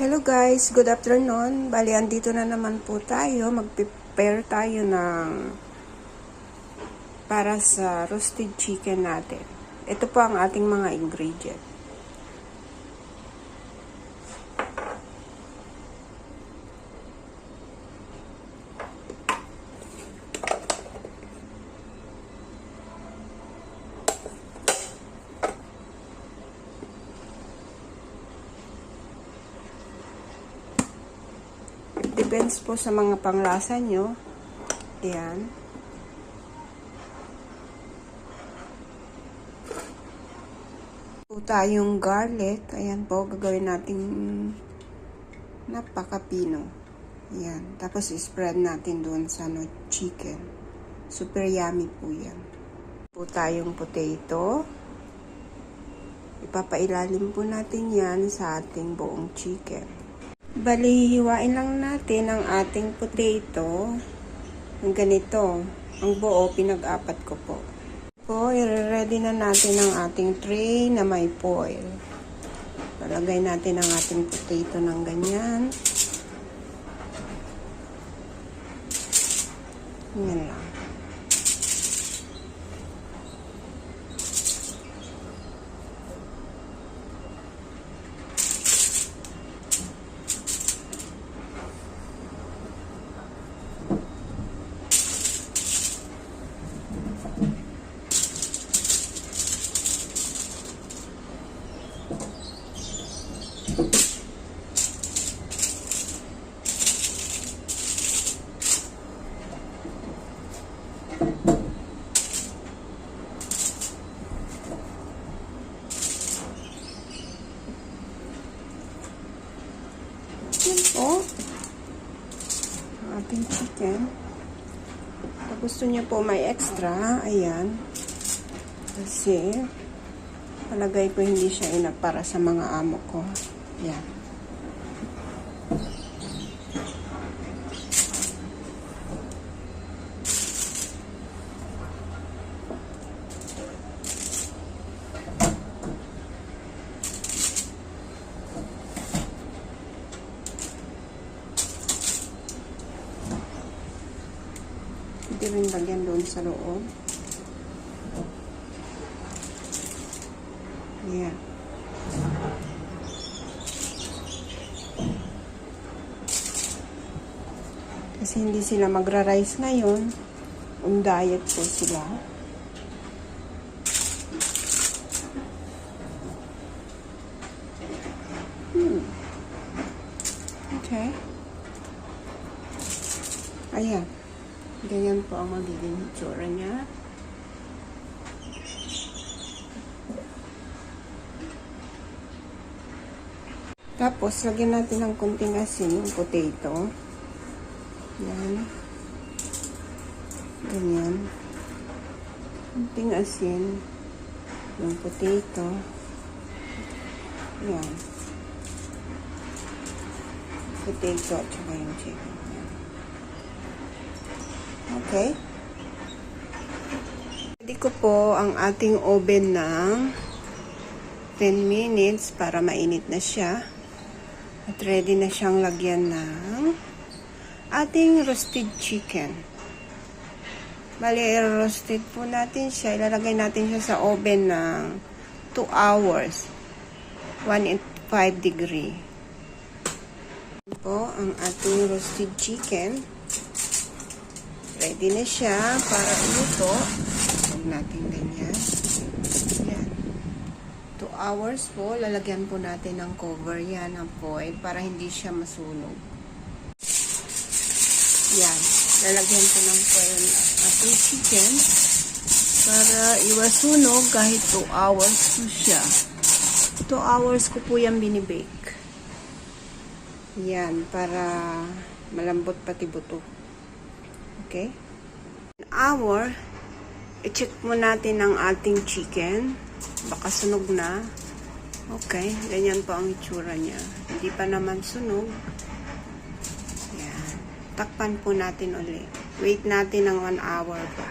Hello guys, good afternoon. Bali, andito na naman po tayo. Mag-prepare tayo para sa roasted chicken natin. Ito po ang ating mga ingredient. Depends po sa mga panglasa nyo. Ayan. Po tayong garlic. Ayan po, gagawin natin napakapino. Ayan. Tapos spread natin doon sa chicken. Super yummy po yan. Po tayong potato. Ipapailalim po natin yan sa ating buong chicken. Bali, hiwain lang natin ang ating potato ng ganito. Ang buo, pinag-apat ko po. I-ready na natin ang ating tray na may foil. Palagay natin ang ating potato ng ganyan. Yan lang. Yan po ang ating chicken. Kung gusto niyo po may extra, ayan, kasi palagay ko hindi siya enough para sa mga amo ko. Ayan. Pwede rin lagyan doon sa loob. Ayan. Kasi hindi sila magra-rice ngayon. On diet po sila. Okay. Ayan. Ganyan po ang magiging itsura niya. Tapos, lagyan natin ng kunting asin yung potato. Yan. Ganyan. Kunting asin yung potato. Yan. Potato at saka yung chicken. Okay. Ready ko po ang ating oven ng 10 minutes para mainit na siya. At ready na siyang lagyan ng ating roasted chicken. Bali, roasted po natin siya. Ilalagay natin siya sa oven ng 2 hours. 185 degree. Ito po ang ating roasted chicken. Ready na siya para uluto. Huwag natin ganyan. Yan. 2 hours po. Lalagyan po natin ng cover yan, ng foil, para hindi siya masunog. Yan. Lalagyan po ng foil ating chicken para iwas sunog kahit 2 hours po siya. 2 hours ko po yan binibake. Yan. Para malambot pati buto. Okay? An hour, i-check mo natin ang ating chicken. Baka sunog na. Okay, ganyan po ang itsura niya. Hindi pa naman sunog. Yan. Takpan po natin ulit. Wait natin ng 1 hour pa.